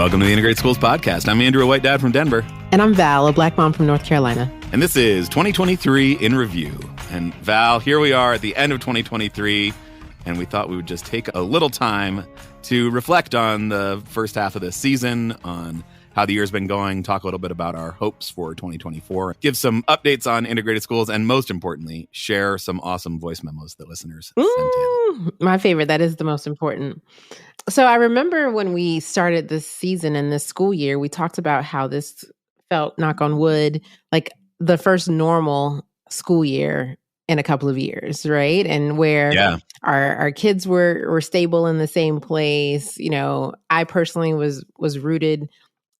Welcome to the Integrated Schools Podcast. I'm Andrew, a white dad from Denver. And I'm Val, a black mom from North Carolina. And this is 2023 in Review. And Val, here we are at the end of 2023, and we thought we would just take a little time to reflect on the first half of the season, on how the year's been going, talk a little bit about our hopes for 2024, give some updates on integrated schools, and most importantly, share some awesome voice memos that listeners sent in. My favorite. That is the most important. So I remember when we started this season and this school year, we talked about how this felt, knock on wood, like the first normal school year in a couple of years, right? And where our kids were stable in the same place. You know, I personally was rooted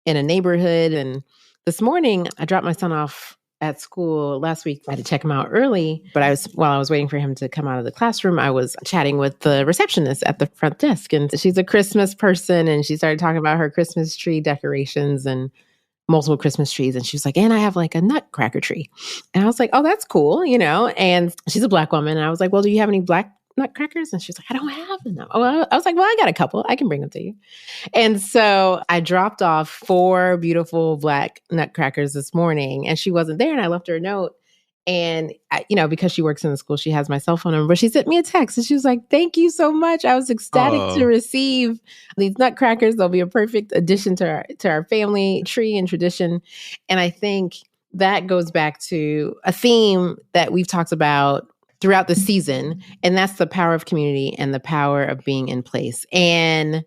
in a neighborhood. And this morning, I dropped my son off at school last week. I had to check him out early, but while I was waiting for him to come out of the classroom, I was chatting with the receptionist at the front desk. And she's a Christmas person, and she started talking about her Christmas tree decorations and multiple Christmas trees. And she was like, and I have like a nutcracker tree. And I was like, oh, that's cool, you know? And she's a black woman. And I was like, well, do you have any black nutcrackers? And she's like, I don't have enough. Oh, I was like, well, I got a couple. I can bring them to you. And so I dropped off 4 beautiful black nutcrackers this morning, and she wasn't there. And I left her a note. And, because she works in the school, she has my cell phone number, but she sent me a text and she was like, thank you so much. I was ecstatic to receive these nutcrackers. They'll be a perfect addition to our family tree and tradition. And I think that goes back to a theme that we've talked about throughout the season, and that's the power of community and the power of being in place. And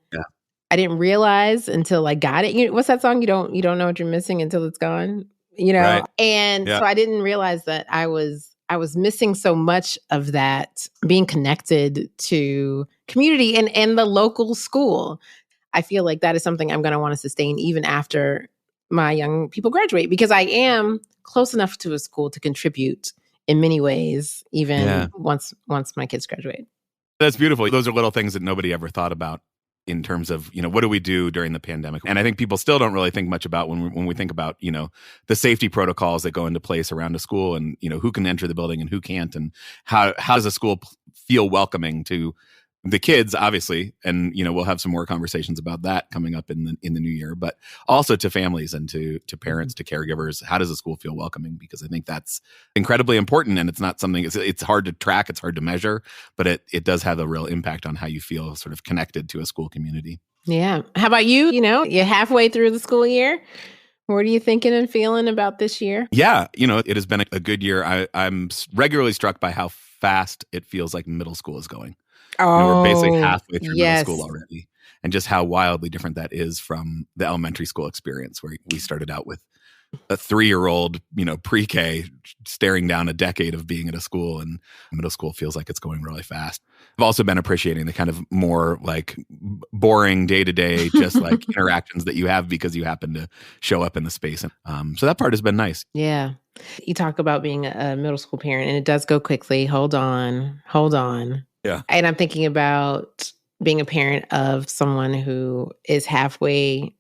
I didn't realize until I got it. What's that song? You don't know what you're missing until it's gone. Right. And so I didn't realize that I was missing so much of that, being connected to community and the local school. I feel like that is something I'm going to want to sustain even after my young people graduate, because I am close enough to a school to contribute in many ways, even once my kids graduate. That's beautiful. Those are little things that nobody ever thought about in terms of, what do we do during the pandemic? And I think people still don't really think much about when we think about, the safety protocols that go into place around a school, and, who can enter the building and who can't, and how does a school feel welcoming to the kids, obviously. And, we'll have some more conversations about that coming up in the new year, but also to families and to parents, to caregivers. How does a school feel welcoming? Because I think that's incredibly important, and it's not something, it's hard to track, it's hard to measure, but it does have a real impact on how you feel sort of connected to a school community. Yeah. How about you? You're halfway through the school year. What are you thinking and feeling about this year? Yeah. It has been a good year. I'm regularly struck by how fast it feels like middle school is going. We're basically halfway through middle school already, and just how wildly different that is from the elementary school experience, where we started out with a 3-year-old, pre-K staring down a decade of being at a school, and middle school feels like it's going really fast. I've also been appreciating the kind of more like boring day-to-day, just like interactions that you have because you happen to show up in the space. And so that part has been nice. Yeah. You talk about being a middle school parent, and it does go quickly. Hold on. Yeah. And I'm thinking about being a parent of someone who is halfway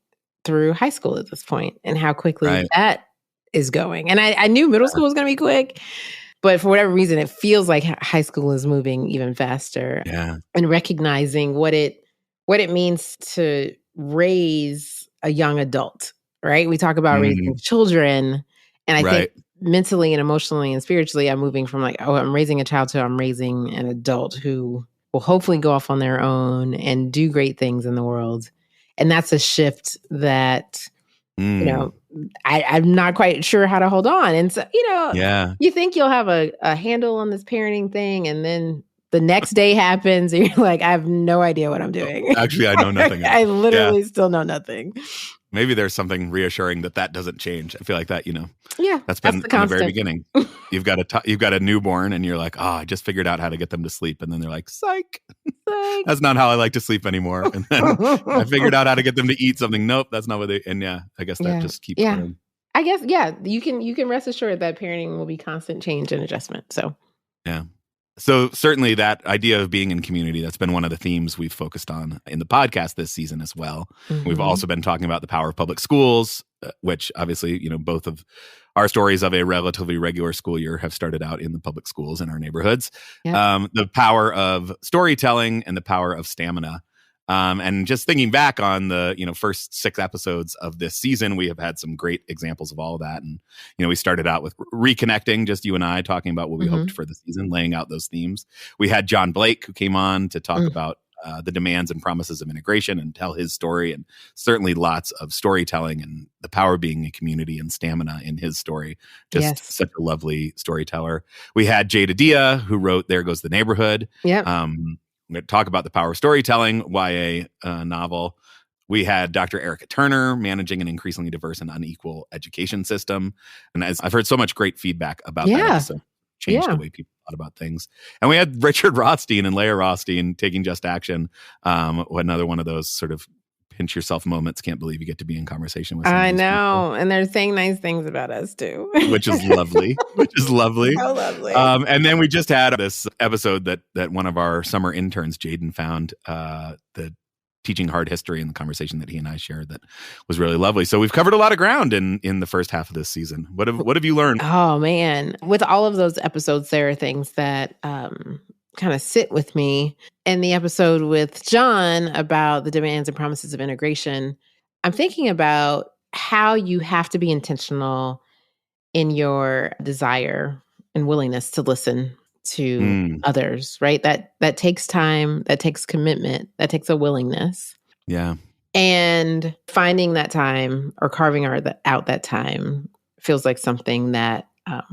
through high school at this point, and how quickly that is going. And I knew middle school was going to be quick, but for whatever reason, it feels like high school is moving even faster. Yeah. And recognizing what it means to raise a young adult, right? We talk about raising children, and I think mentally and emotionally and spiritually, I'm moving from like, I'm raising a child to I'm raising an adult who will hopefully go off on their own and do great things in the world. And that's a shift that, I'm not quite sure how to hold on. And so, you think you'll have a handle on this parenting thing, and then the next day happens and you're like, I have no idea what I'm doing. Actually, I know nothing. I literally still know nothing. Maybe there's something reassuring that doesn't change. I feel like that, that's been the from the very beginning. You've got a newborn, and you're like, I just figured out how to get them to sleep. And then they're like, psych. That's not how I like to sleep anymore. And then I figured out how to get them to eat something. Nope, that's not what they, and I guess that just keeps going. I guess, you can rest assured that parenting will be constant change and adjustment. So, yeah. So certainly that idea of being in community, that's been one of the themes we've focused on in the podcast this season as well. Mm-hmm. We've also been talking about the power of public schools, which obviously, both of our stories of a relatively regular school year have started out in the public schools in our neighborhoods. Yep. The power of storytelling and the power of stamina. And just thinking back on the, first 6 episodes of this season, we have had some great examples of all of that. And, we started out with reconnecting, just you and I talking about what we hoped for the season, laying out those themes. We had John Blake, who came on to talk about the demands and promises of integration and tell his story, and certainly lots of storytelling and the power of being a community and stamina in his story. Just such a lovely storyteller. We had Jada, who wrote There Goes the Neighborhood. Yep. We're going to talk about the power of storytelling, YA novel. We had Dr. Erica Turner managing an increasingly diverse and unequal education system. And as I've heard so much great feedback about that episode. Changed the way people thought about things. And we had Richard Rothstein and Leah Rothstein taking Just Action. Another one of those sort of pinch yourself moments. Can't believe you get to be in conversation with I know. people. And they're saying nice things about us too. Which is lovely. So lovely. And then we just had this episode that one of our summer interns, Jaden, found, the teaching hard history, and the conversation that he and I shared that was really lovely. So we've covered a lot of ground in the first half of this season. What have you learned? Oh man. With all of those episodes, there are things that kind of sit with me. In the episode with John about the demands and promises of integration, I'm thinking about how you have to be intentional in your desire and willingness to listen to others, right? That takes time, that takes commitment, that takes a willingness. Yeah. And finding that time or carving out that time feels like something that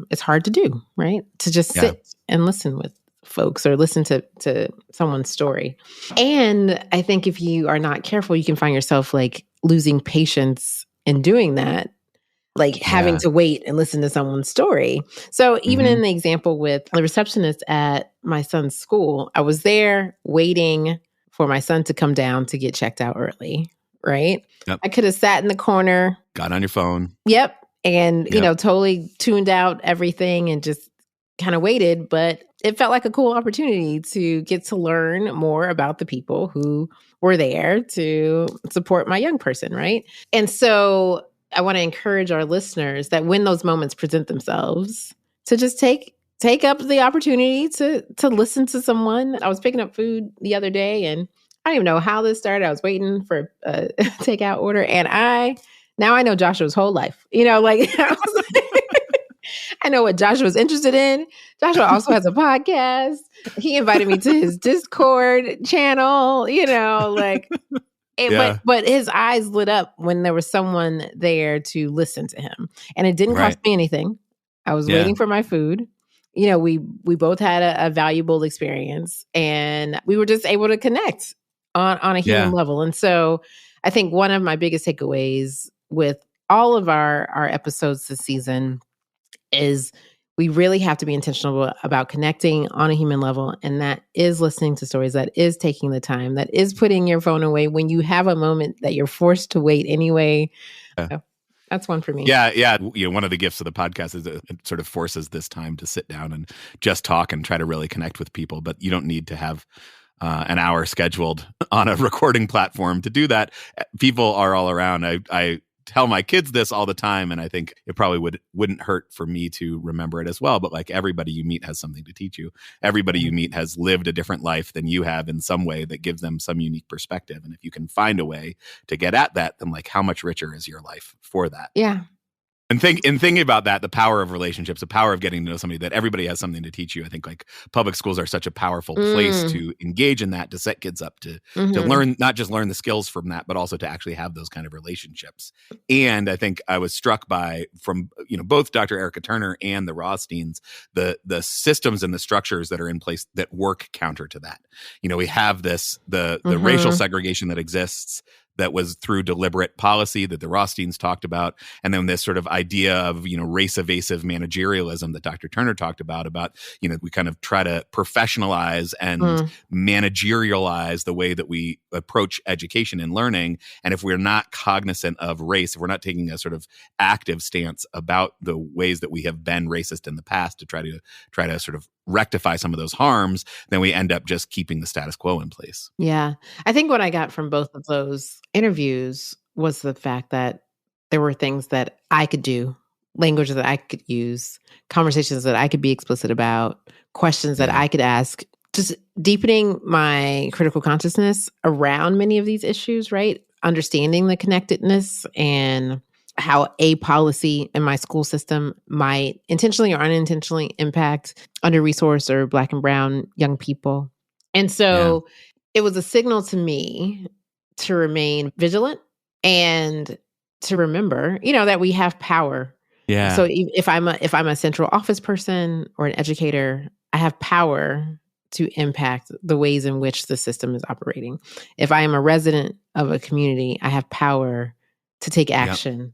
it's hard to do, right? To just sit and listen with folks or listen to someone's story. And I think if you are not careful, you can find yourself like losing patience in doing that, like having to wait and listen to someone's story. So even in the example with the receptionist at my son's school, I was there waiting for my son to come down to get checked out early, right? Yep. I could have sat in the corner. Got on your phone. Yep. And, totally tuned out everything and just kind of waited. But it felt like a cool opportunity to get to learn more about the people who were there to support my young person, right? And so I want to encourage our listeners that when those moments present themselves, to just take up the opportunity to listen to someone. I was picking up food the other day, and I don't even know how this started. I was waiting for a takeout order, and now I know Joshua's whole life. I know what Joshua's interested in. Joshua also has a podcast. He invited me to his Discord channel, But his eyes lit up when there was someone there to listen to him. And it didn't cost me anything. I was waiting for my food. We both had a valuable experience, and we were just able to connect on a human level. And so I think one of my biggest takeaways with all of our episodes this season is we really have to be intentional about connecting on a human level. And that is listening to stories, that is taking the time, that is putting your phone away when you have a moment that you're forced to wait anyway. So that's one for me. Yeah. One of the gifts of the podcast is that it sort of forces this time to sit down and just talk and try to really connect with people. But you don't need to have an hour scheduled on a recording platform to do that. People are all around. I tell my kids this all the time, and I think it probably wouldn't hurt for me to remember it as well. But like, everybody you meet has something to teach you. Everybody you meet has lived a different life than you have in some way that gives them some unique perspective. And if you can find a way to get at that, then like, how much richer is your life for that? Yeah. And thinking about that, the power of relationships, the power of getting to know somebody, that everybody has something to teach you. I think like public schools are such a powerful place to engage in that, to set kids up to learn, not just learn the skills from that, but also to actually have those kind of relationships. And I think I was struck by, from both Dr. Erica Turner and the Rothsteins, the systems and the structures that are in place that work counter to that. We have the racial segregation that exists, that was through deliberate policy that the Rothsteins talked about. And then this sort of idea of, race evasive managerialism that Dr. Turner talked about, we kind of try to professionalize and managerialize the way that we approach education and learning. And if we're not cognizant of race, if we're not taking a sort of active stance about the ways that we have been racist in the past to try to sort of rectify some of those harms, then we end up just keeping the status quo in place. Yeah. I think what I got from both of those interviews was the fact that there were things that I could do, language that I could use, conversations that I could be explicit about, questions that I could ask just deepening my critical consciousness around many of these issues, right? Understanding the connectedness and how a policy in my school system might intentionally or unintentionally impact under-resourced or Black and brown young people. And so it was a signal to me to remain vigilant and to remember, that we have power. Yeah. So if I'm a central office person or an educator, I have power to impact the ways in which the system is operating. If I am a resident of a community, I have power to take action. Yep.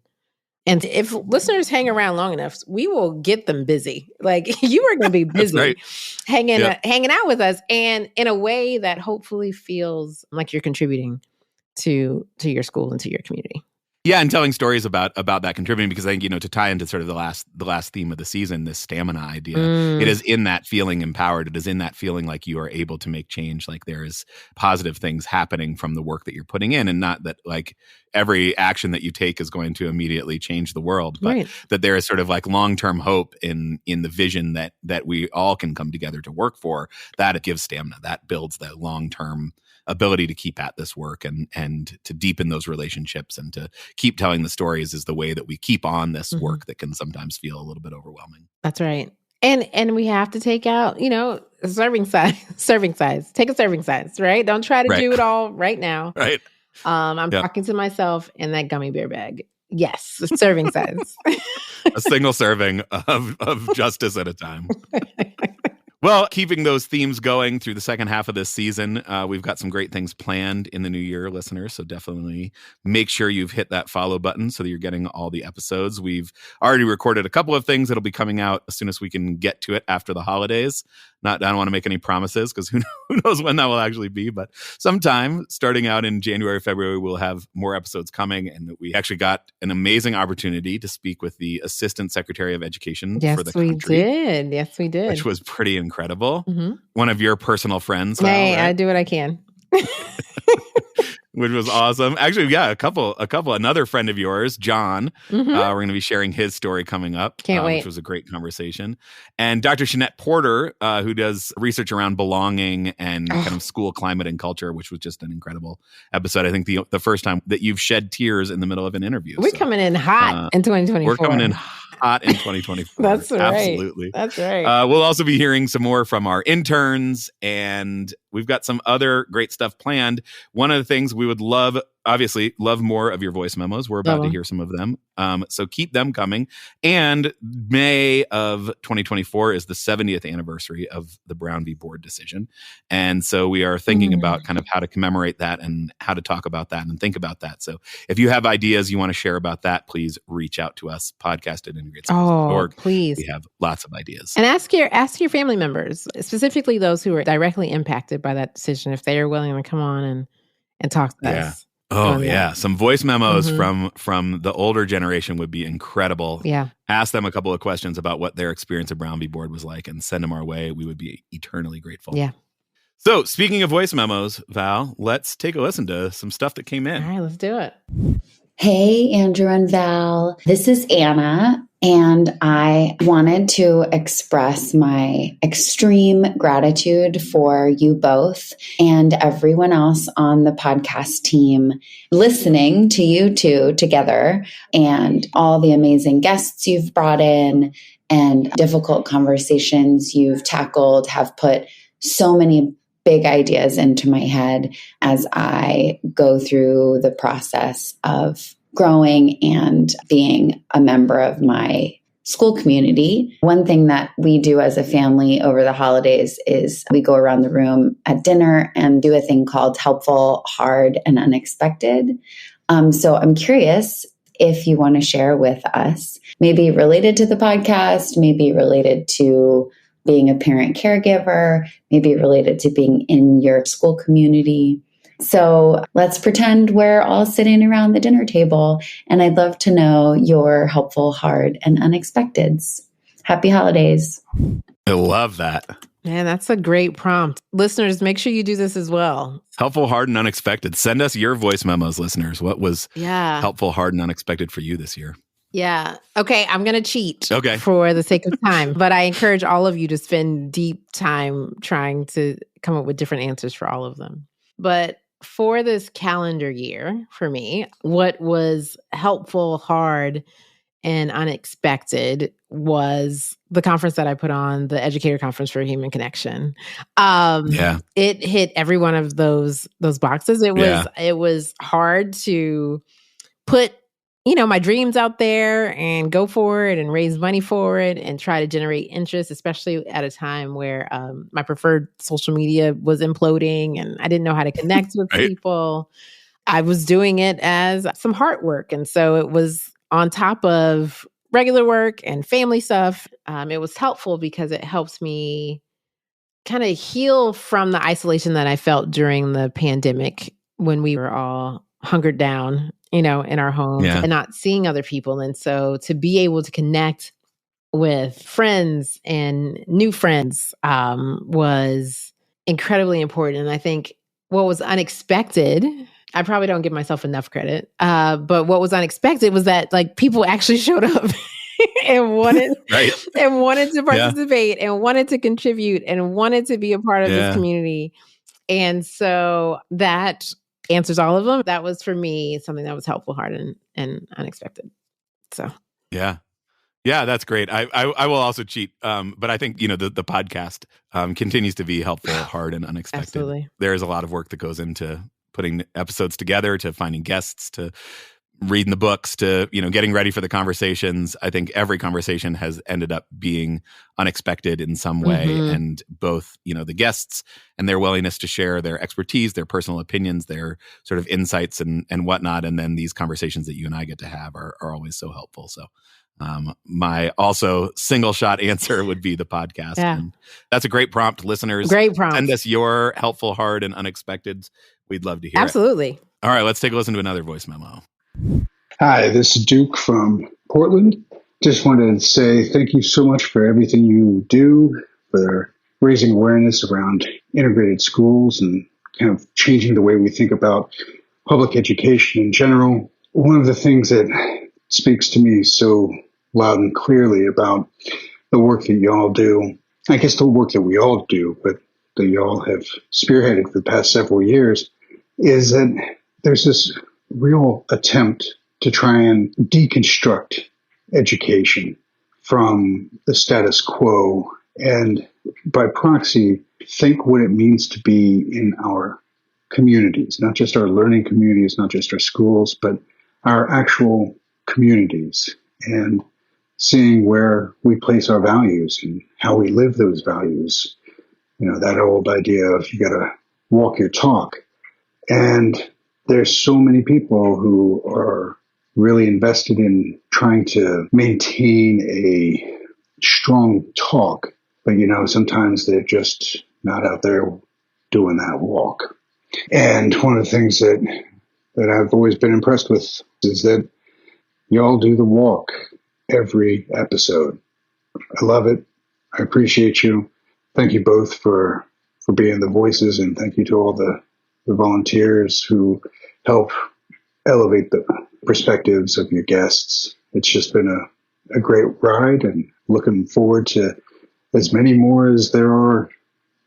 And if listeners hang around long enough, we will get them busy. Like, you are going to be busy right. hanging out with us, and in a way that hopefully feels like you're contributing to your school and to your community. Yeah, and telling stories about that contributing, because I think, to tie into sort of the last theme of the season, this stamina idea, it is in that feeling empowered. It is in that feeling like you are able to make change, like there is positive things happening from the work that you're putting in, and not that like every action that you take is going to immediately change the world, but that there is sort of like long-term hope in the vision that we all can come together to work for, that it gives stamina, that builds that long-term ability to keep at this work and to deepen those relationships and to keep telling the stories is the way that we keep on this work that can sometimes feel a little bit overwhelming. That's right. And we have to take out, serving size. Take a serving size, right? Don't try to do it all right now. Right. I'm talking to myself in that gummy bear bag. Yes, serving size. A single serving of justice at a time. Well, keeping those themes going through the second half of this season, we've got some great things planned in the new year, listeners. So definitely make sure you've hit that follow button so that you're getting all the episodes. We've already recorded a couple of things that'll be coming out as soon as we can get to it after the holidays. I don't want to make any promises because who knows when that will actually be. But sometime starting out in January, February, we'll have more episodes coming. And we actually got an amazing opportunity to speak with the Assistant Secretary of Education for the country. Yes, we did. Which was pretty incredible. Mm-hmm. One of your personal friends. Hey, right? I do what I can. Which was awesome. Actually, a couple. Another friend of yours, John. We're going to be sharing his story coming up. Can't wait. Which was a great conversation. And Dr. Shanette Porter, who does research around belonging and kind of school climate and culture, which was just an incredible episode. I think the first time that you've shed tears in the middle of an interview. We're coming in hot in 2024. We're coming in hot in 2024. That's right. Absolutely. That's right. We'll also be hearing some more from our interns, and we've got some other great stuff planned. One of the things we would love more of your voice memos. We're about to hear some of them. So keep them coming. And May of 2024 is the 70th anniversary of the Brown v. Board decision. And so we are thinking about kind of how to commemorate that and how to talk about that and think about that. So if you have ideas you want to share about that, please reach out to us, podcast@integrateschools.org. Please. We have lots of ideas. And ask your family members, specifically those who are directly impacted by that decision, if they are willing to come on and talk to us. Oh, yeah. Some voice memos from the older generation would be incredible. Yeah. Ask them a couple of questions about what their experience at Brown v. Board was like and send them our way. We would be eternally grateful. Yeah. So speaking of voice memos, Val, let's take a listen to some stuff that came in. All right, let's do it. Hey, Andrew and Val. This is Anna, and I wanted to express my extreme gratitude for you both and everyone else on the podcast team listening to you two together and all the amazing guests you've brought in and difficult conversations you've tackled have put so many big ideas into my head as I go through the process of growing and being a member of my school community. One thing that we do as a family over the holidays is we go around the room at dinner and do a thing called helpful, hard, and unexpected. So I'm curious if you want to share with us, maybe related to the podcast, maybe related to being a parent caregiver, maybe related to being in your school community. So let's pretend we're all sitting around the dinner table, and I'd love to know your helpful, hard, and unexpecteds. Happy holidays. I love that. Man, that's a great prompt. Listeners, make sure you do this as well. Helpful, hard, and unexpected. Send us your voice memos, listeners. What was helpful, hard, and unexpected for you this year? Yeah. Okay. I'm going to cheat Okay. for the sake of time, but I encourage all of you to spend deep time trying to come up with different answers for all of them. But for this calendar year, for me, what was helpful, hard, and unexpected was the conference that I put on, the Educator Conference for Human Connection. It hit every one of those boxes. It was hard to put my dreams out there and go for it and raise money for it and try to generate interest, especially at a time where my preferred social media was imploding and I didn't know how to connect with people. I was doing it as some heart work. And so it was on top of regular work and family stuff. It was helpful because it helps me kind of heal from the isolation that I felt during the pandemic when we were all hunkered down, in our homes and not seeing other people. And so to be able to connect with friends and new friends was incredibly important. And I think what was unexpected, I probably don't give myself enough credit, but what was unexpected was that people actually showed up and wanted to participate and wanted to contribute and wanted to be a part of this community. And so that answers all of them. That was for me something that was helpful, hard, and unexpected. So yeah, that's great. I will also cheat, but I think the podcast continues to be helpful, hard, and unexpected. Absolutely. There is a lot of work that goes into putting episodes together, to finding guests, to reading the books, to getting ready for the conversations. I think every conversation has ended up being unexpected in some way, and both the guests and their willingness to share their expertise, their personal opinions, their sort of insights and whatnot, and then these conversations that you and I get to have are always so helpful. So my also single shot answer would be the podcast. Yeah. And that's a great prompt, listeners. Great prompt. Send us your helpful, hard, and unexpected. We'd love to hear Absolutely. it. All right, let's take a listen to another voice memo. Hi, this is Duke from Portland. Just wanted to say thank you so much for everything you do, for raising awareness around integrated schools and kind of changing the way we think about public education in general. One of the things that speaks to me so loud and clearly about the work that y'all do, I guess the work that we all do, but that y'all have spearheaded for the past several years, is that there's this real attempt to try and deconstruct education from the status quo and by proxy think what it means to be in our communities, not just our learning communities, not just our schools, but our actual communities, and seeing where we place our values and how we live those values. That old idea of you got to walk your talk. And there's so many people who are really invested in trying to maintain a strong talk, but sometimes they're just not out there doing that walk. And one of the things that I've always been impressed with is that y'all do the walk every episode. I love it. I appreciate you. Thank you both for being the voices, and thank you to all the volunteers who help elevate the perspectives of your guests. It's just been a great ride, and looking forward to as many more as there are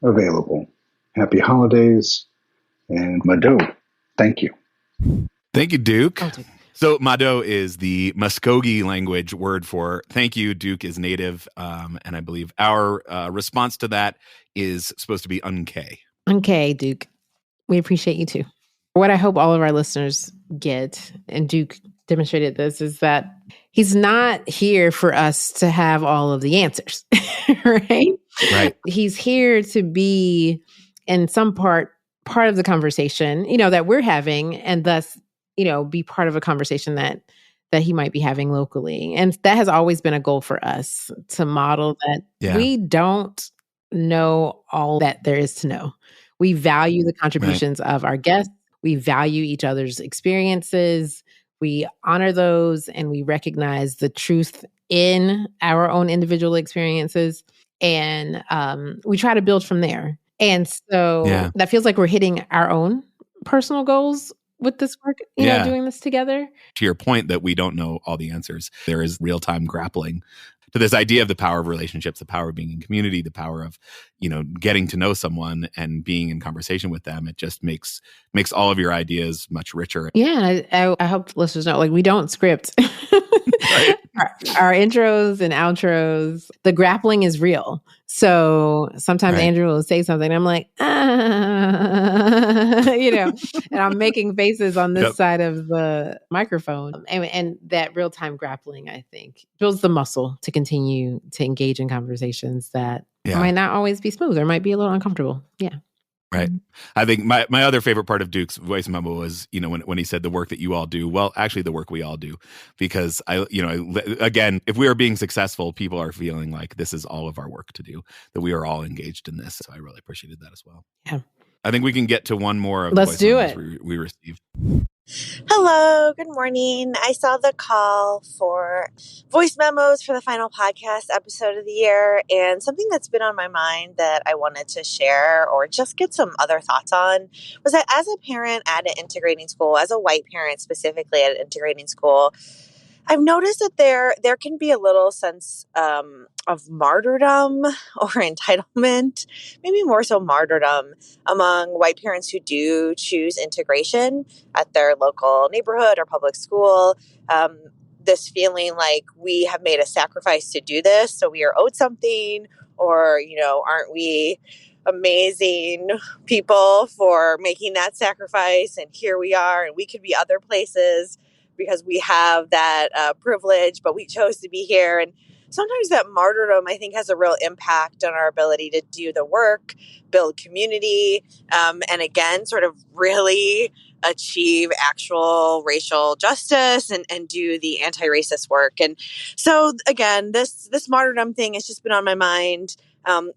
available. Happy holidays, and Mado, thank you. Thank you, Duke. Oh, Duke. So Mado is the Muskogee language word for thank you. Duke is native, and I believe our response to that is supposed to be Unkay. Unkay, Duke. We appreciate you too. What I hope all of our listeners get, and Duke demonstrated this, is that he's not here for us to have all of the answers, right? Right. He's here to be, in some part of the conversation, that we're having, and thus, be part of a conversation that he might be having locally. And that has always been a goal for us, to model that we don't know all that there is to know. We value the contributions of our guests. We value each other's experiences. We honor those, and we recognize the truth in our own individual experiences. And we try to build from there. And so that feels like we're hitting our own personal goals with this work, doing this together. To your point that we don't know all the answers, there is real-time grappling to this idea of the power of relationships, the power of being in community, the power of, getting to know someone and being in conversation with them. It just makes all of your ideas much richer. Yeah, I hope listeners know, we don't script. Right. Our intros and outros, the grappling is real. So sometimes Andrew will say something, and I'm like, and I'm making faces on this side of the microphone. And that real-time grappling, I think, builds the muscle to continue to engage in conversations that might not always be smooth or might be a little uncomfortable. Yeah. Right. I think my other favorite part of Duke's voice memo was, when he said the work that you all do, well, actually the work we all do, because again, if we are being successful, people are feeling like this is all of our work to do, that we are all engaged in this. So I really appreciated that as well. Yeah. I think we can get to one more of the Let's voice do memos it. we received. Hello, good morning. I saw the call for voice memos for the final podcast episode of the year, and something that's been on my mind that I wanted to share or just get some other thoughts on was that as a parent at an integrating school, as a white parent specifically at an integrating school, I've noticed that there can be a little sense of martyrdom or entitlement, maybe more so martyrdom, among white parents who do choose integration at their local neighborhood or public school. This feeling like we have made a sacrifice to do this, so we are owed something, or, aren't we amazing people for making that sacrifice? And here we are, and we could be other places because we have that privilege, but we chose to be here. And sometimes that martyrdom, I think, has a real impact on our ability to do the work, build community, and again, sort of really achieve actual racial justice and do the anti-racist work. And so, again, this martyrdom thing has just been on my mind.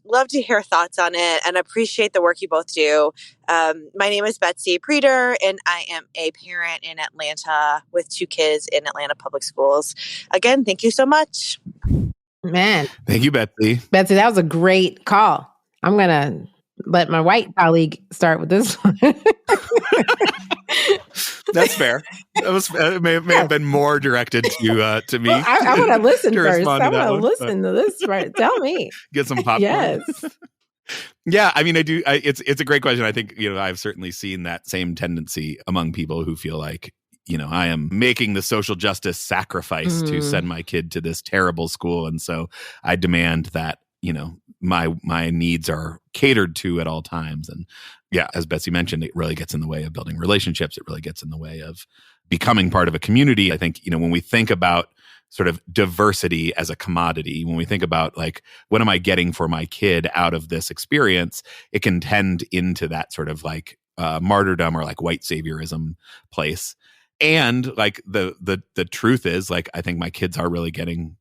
Love to hear thoughts on it and appreciate the work you both do. My name is Betsy Preeter, and I am a parent in Atlanta with 2 kids in Atlanta public schools. Again, thank you so much. Man. Thank you, Betsy. Betsy, that was a great call. I'm going to let my white colleague start with this one. That's fair. It may have been more directed to me. Well, I want to listen first. I want to listen to this. Right? Tell me. Get some popcorn. Yes. Yeah, I mean, I do. It's a great question. I think I've certainly seen that same tendency among people who feel like I am making the social justice sacrifice to send my kid to this terrible school, and so I demand that my needs are catered to at all times. And yeah, as Betsy mentioned, it really gets in the way of building relationships. It really gets in the way of becoming part of a community. I think, when we think about sort of diversity as a commodity, when we think about what am I getting for my kid out of this experience, it can tend into that sort of martyrdom or white saviorism place. And the truth is, I think my kids are really getting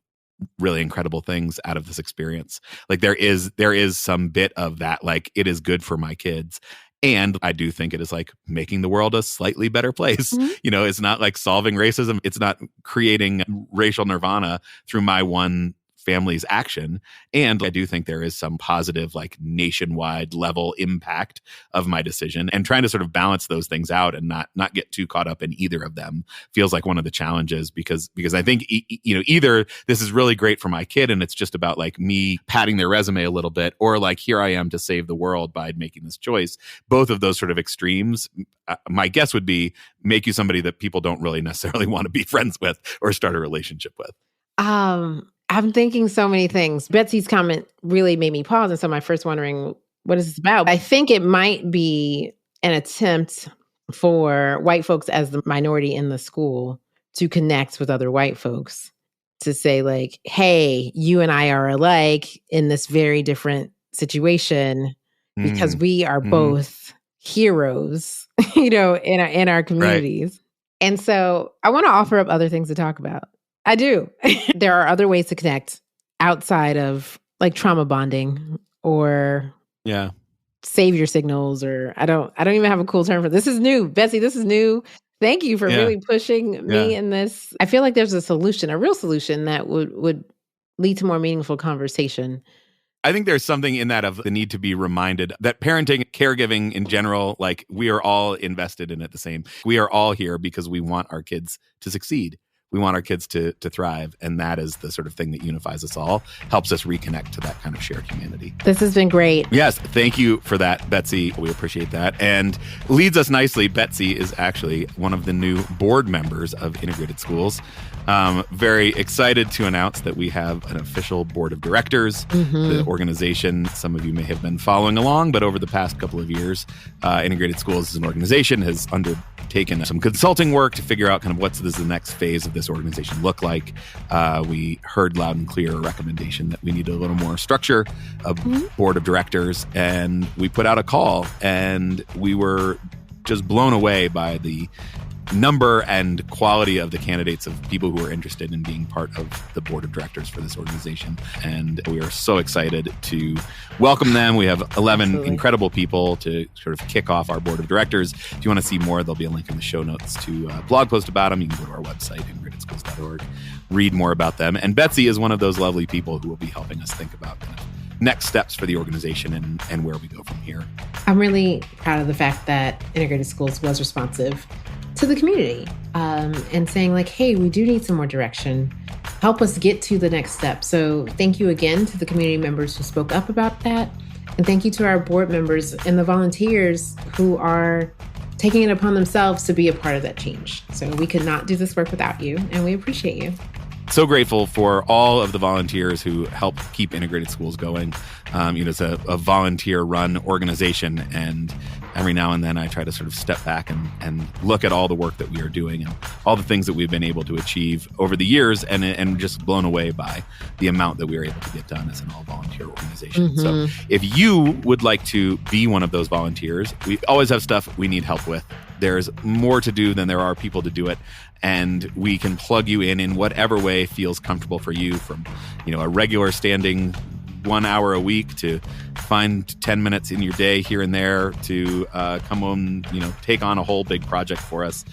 really incredible things out of this experience. There is some bit of that, it is good for my kids. And I do think it is making the world a slightly better place. Mm-hmm. It's not solving racism. It's not creating racial nirvana through my one family's action. And I do think there is some positive, nationwide level impact of my decision, and trying to sort of balance those things out and not get too caught up in either of them feels like one of the challenges, because I think, either this is really great for my kid and it's just about me padding their resume a little bit, or here I am to save the world by making this choice. Both of those sort of extremes, my guess would be, make you somebody that people don't really necessarily want to be friends with or start a relationship with. I'm thinking so many things. Betsy's comment really made me pause. And so my first wondering, what is this about? I think it might be an attempt for white folks as the minority in the school to connect with other white folks, to say hey, you and I are alike in this very different situation because we are both heroes, in our communities. Right. And so I want to offer up other things to talk about. I do. There are other ways to connect outside of trauma bonding or savior signals, or I don't even have a cool term for this. This is new. Betsy, this is new. Thank you for really pushing me in this. I feel like there's a solution, a real solution that would lead to more meaningful conversation. I think there's something in that of the need to be reminded that parenting, caregiving in general, like we are all invested in it the same. We are all here because we want our kids to succeed. We want our kids to thrive. And that is the sort of thing that unifies us all, helps us reconnect to that kind of shared humanity. This has been great. Yes. Thank you for that, Betsy. We appreciate that. And leads us nicely. Betsy is actually one of the new board members of Integrated Schools. Very excited to announce that we have an official board of directors. The organization, some of you may have been following along, but over the past couple of years, Integrated Schools as an organization has undertaken some consulting work to figure out kind of what's the next phase of this organization look like. We heard loud and clear a recommendation that we need a little more structure, a board of directors, and we put out a call, and we were just blown away by the number and quality of the candidates of people who are interested in being part of the board of directors for this organization. And we are so excited to welcome them. We have 11 incredible people to sort of kick off our board of directors. If you want to see more, there'll be a link in the show notes to a blog post about them. You can go to our website, integratedschools.org, read more about them. And Betsy is one of those lovely people who will be helping us think about kind of next steps for the organization and where we go from here. I'm really proud of the fact that Integrated Schools was responsive to the community and saying like, hey, we do need some more direction. Help us get to the next step. So thank you again to the community members who spoke up about that. And thank you to our board members and the volunteers who are taking it upon themselves to be a part of that change. So we could not do this work without you, and we appreciate you. So grateful for all of the volunteers who help keep Integrated Schools going. It's a volunteer-run organization, and every now and then I try to sort of step back and look at all the work that we are doing and all the things that we've been able to achieve over the years, and just blown away by the amount that we were able to get done as an all-volunteer organization. So if you would like to be one of those volunteers, we always have stuff we need help with. There's more to do than there are people to do it. And we can plug you in whatever way feels comfortable for you, from, a regular standing 1 hour a week to find 10 minutes in your day here and there to come on, take on a whole big project for us.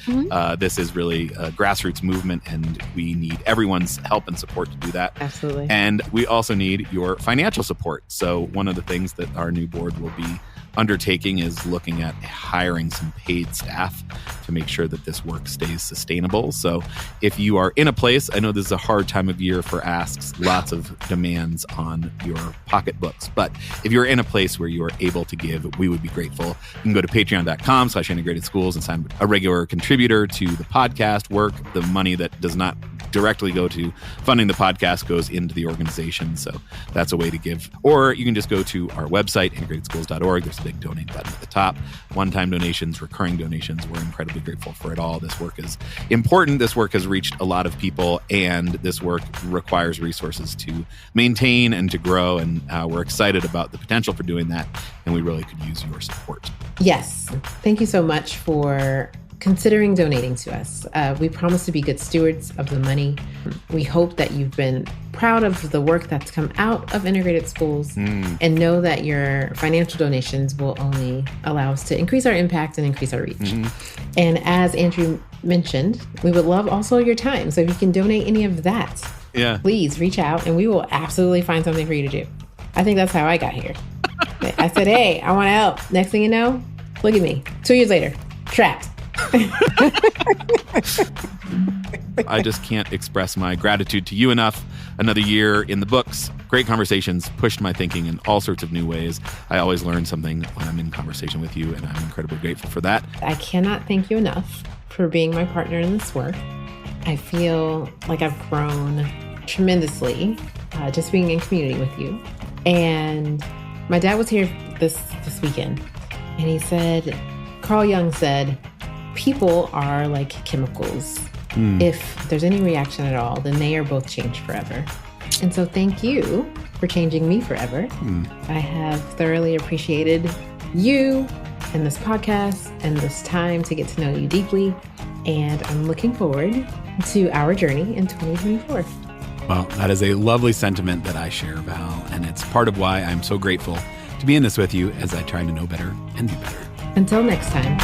This is really a grassroots movement, and we need everyone's help and support to do that. Absolutely. And we also need your financial support. So one of the things that our new board will be undertaking is looking at hiring some paid staff to make sure that this work stays sustainable. So if you are in a place, I know this is a hard time of year for asks, lots of demands on your pocketbooks, but if you're in a place where you are able to give, we would be grateful. You can go to patreon.com/integrated schools and sign a regular contributor to the podcast work. The money that does not directly go to funding the podcast goes into the organization. So that's a way to give. Or you can just go to our website, integratedschools.org. There's a big donate button at the top. One-time donations, recurring donations. We're incredibly grateful for it all. This work is important. This work has reached a lot of people, and this work requires resources to maintain and to grow. And we're excited about the potential for doing that. And we really could use your support. Yes. Thank you so much for considering donating to us. We promise to be good stewards of the money. We hope that you've been proud of the work that's come out of Integrated Schools, and know that your financial donations will only allow us to increase our impact and increase our reach. And as Andrew mentioned, we would love also your time. So if you can donate any of that, please reach out and we will absolutely find something for you to do. I think that's how I got here. I said, hey, I want to help. Next thing you know, look at me. 2 years later, trapped. I just can't express my gratitude to you enough. Another year in the books. Great conversations, pushed my thinking in all sorts of new ways. I always learn something when I'm in conversation with you, and I'm incredibly grateful for that. I cannot thank you enough for being my partner in this work. I feel like I've grown tremendously just being in community with you. And my dad was here this weekend, and he said, Carl Jung said, people are like chemicals. If there's any reaction at all, then they are both changed forever. And so thank you for changing me forever. I have thoroughly appreciated you and this podcast and this time to get to know you deeply. And I'm looking forward to our journey in 2024. Well, that is a lovely sentiment that I share, Val. And it's part of why I'm so grateful to be in this with you as I try to know better and do better. Until next time.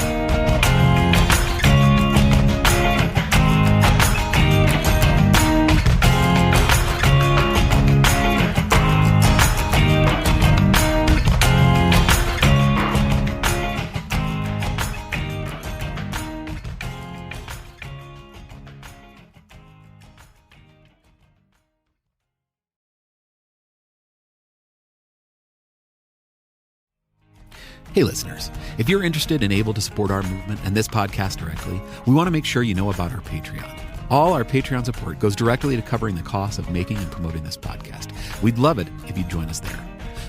Hey listeners, if you're interested and able to support our movement and this podcast directly, we want to make sure you know about our Patreon. All our Patreon support goes directly to covering the cost of making and promoting this podcast. We'd love it if you'd join us there.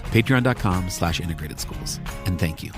Patreon.com/integrated schools. And thank you.